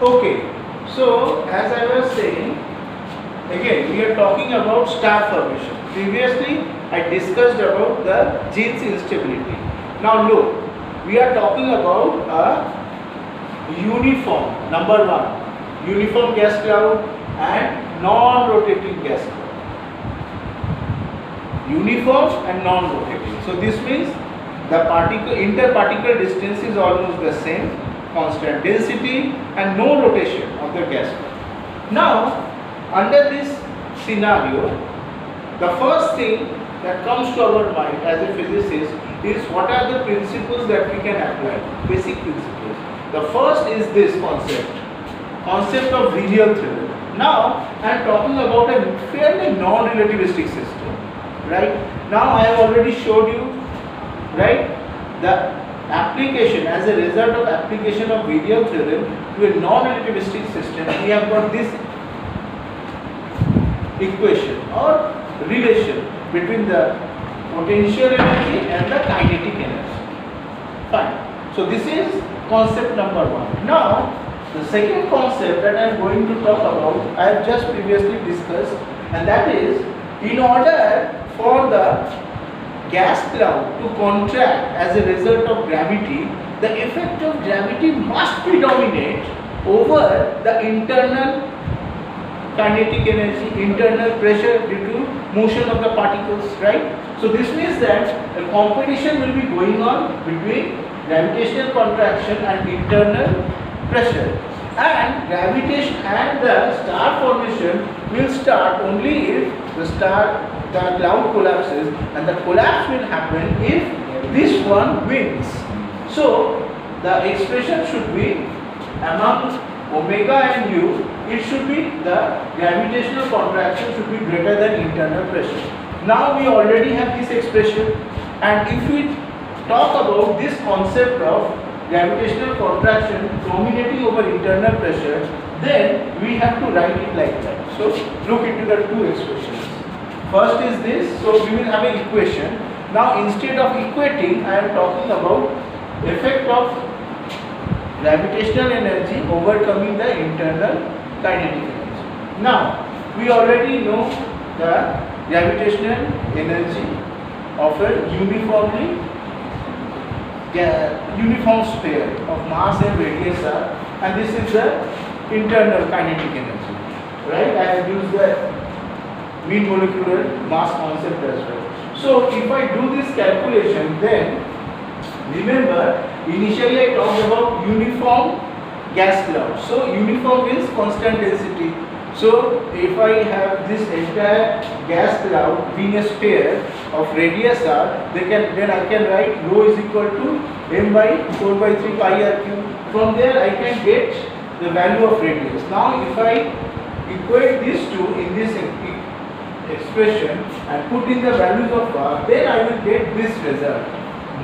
Okay, so as I was saying, again we are talking about star formation. Previously I discussed about the Jeans instability. Now look, we are talking about a uniform, number one, uniform gas cloud and non-rotating gas cloud. Uniform and non-rotating. So this means the interparticle distance is almost the same, constant density and no rotation of the gas cloud. Now under this scenario, the first thing that comes to our mind as a physicist is what are the principles that we can apply, basic principles. The first is this concept of linear theory. Now I am talking about a fairly non-relativistic system, right? Now I have already showed you, right, the application, as a result of application of Linear theorem to a non-relativistic system, we have got this equation or relation between the potential energy and the kinetic energy. Fine. So this is concept number one. Now the second concept that I am going to talk about, I have just previously discussed, and that is, in order for the gas cloud to contract as a result of gravity, the effect of gravity must predominate over the internal kinetic energy, internal pressure due to motion of the particles, right? So this means that a competition will be going on between gravitational contraction and internal pressure, and gravitation and the star formation will start only if the cloud collapses, and the collapse will happen if this one wins. So the expression should be among omega and u, it should be the gravitational contraction should be greater than internal pressure. Now we already have this expression, and if we talk about this concept of gravitational contraction dominating over internal pressure, then we have to write it like that. So look into the two expressions. First is this, so we will have an equation. Now instead of equating, I am talking about effect of gravitational energy overcoming the internal kinetic energy. Now we already know the gravitational energy of a uniform sphere of mass and radius r, and this is the internal kinetic energy, right? I have used the mean molecular mass concept as well. So if I do this calculation, then remember initially I talked about uniform gas cloud. So uniform means constant density. So if I have this entire gas cloud being a sphere of radius r, then I can write rho is equal to m by 4 by 3 pi r cube. From there I can get the value of radius. Now if I equate these two in this expression and put in the values of r, then I will get this result.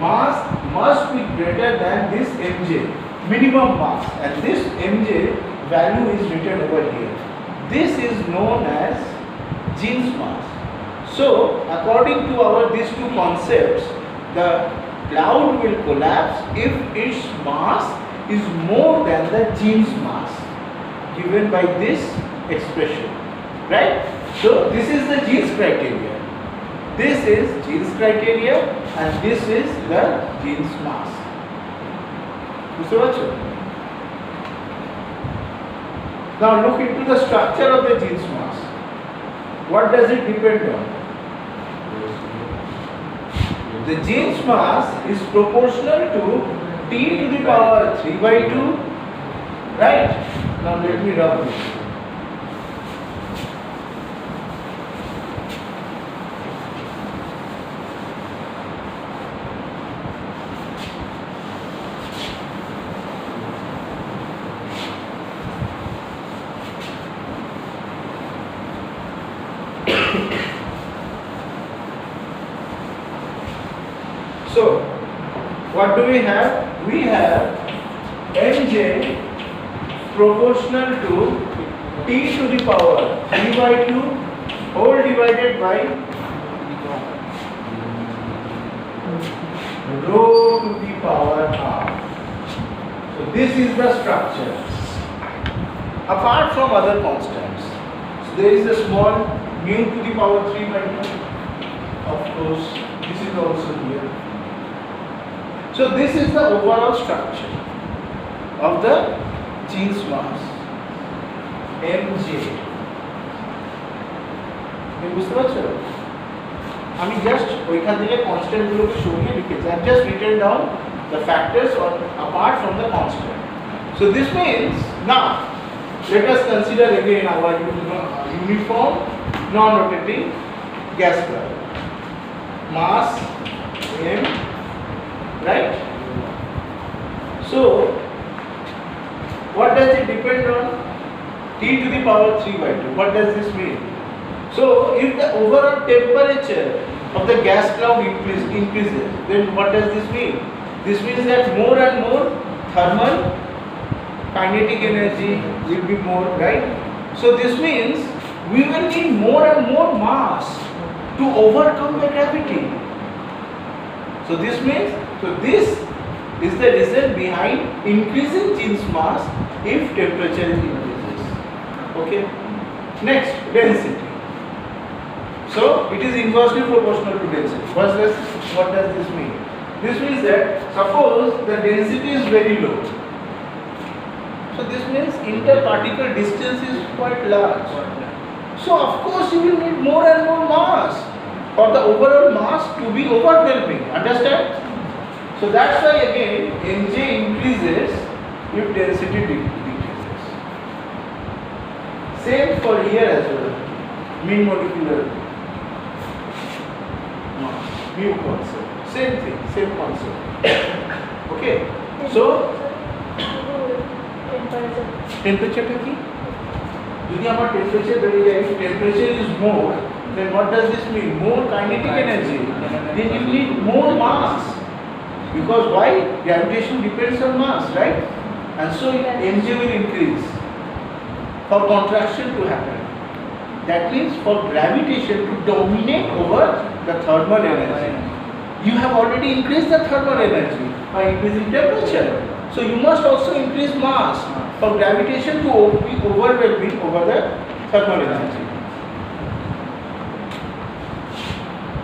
Mass must be greater than this mj, minimum mass, and this mj value is written over here. This is known as Jeans mass. So according to these two concepts, the cloud will collapse if its mass is more than the Jeans mass given by this expression, right? So this is the Jeans criteria. This is Jeans criteria and this is the Jeans mass. Now look into the structure of the Jeans mass. What does it depend on? The Jeans mass is proportional to T to the power 3 by 2, right? Now let me rub this. So, what do we have? We have mj proportional to T to the power 3 by 2 whole divided by rho to the power half. So, this is the structure. apart from other constants. So there is a small mu to the power 3 by 2. Of course, this is also here. So this is the overall structure of the jeans mass mj. বুঝতে পারছো? আমি just ওইখান থেকে constant গুলোকে সরিয়ে লিখেছি। I have just written down the factors apart from the constant. So this means now let us consider again our uniform non-rotating gas cloud. Mass m, right? So what does it depend on? T to the power 3 by 2. What does this mean? So if the overall temperature of the gas cloud increases, then what does this mean? This means that more and more thermal kinetic energy will be more, right? So this means we will need more and more mass to overcome the gravity. So this means, this is the reason behind increasing jeans mass if temperature increases. Okay. Next, density. So it is inversely proportional to density. What does this mean? This means that suppose the density is very low. So this means interparticle distance is quite large. So of course you will need more and more mass for the overall mass to be overwhelming. Understand? So that's why again mj increases if density decreases. Same for here as well. Mean molecular mass, mu concept. Same thing, same concept. Okay. So temperature কি? যদি আমার temperature বেড়ে যায়, if temperature is more, then what does this mean? More kinetic energy. Then you need more mass. Because why? Gravitation depends on mass, right? And so mj will increase for contraction to happen. That means for gravitation to dominate over the thermal energy. You have already increased the thermal energy by increasing temperature. So you must also increase mass for gravitation to be overwhelming over the thermal energy.